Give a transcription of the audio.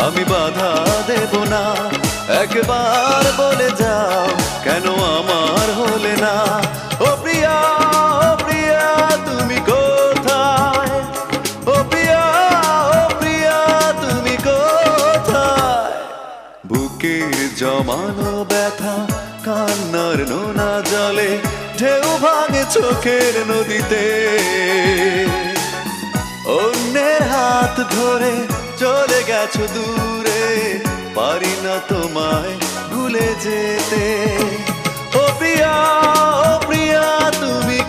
আমি বাধা দেব না। একবার বলে যাও কেন আমার হলে না। ও প্রিয়া, ও প্রিয়া তুমি কোথায়? ও প্রিয়া, ও প্রিয়া তুমি কোথায়? বুকের জমানো ব্যথা কান্নার নোনা জলে ঢেউ ভাঙে চোখের নদীতে। অন্যের হাত ধরে চলে গেছো দূরে, পারি না তোমায় ভুলে যেতে। ও প্রিয়া, ও প্রিয়া তুমি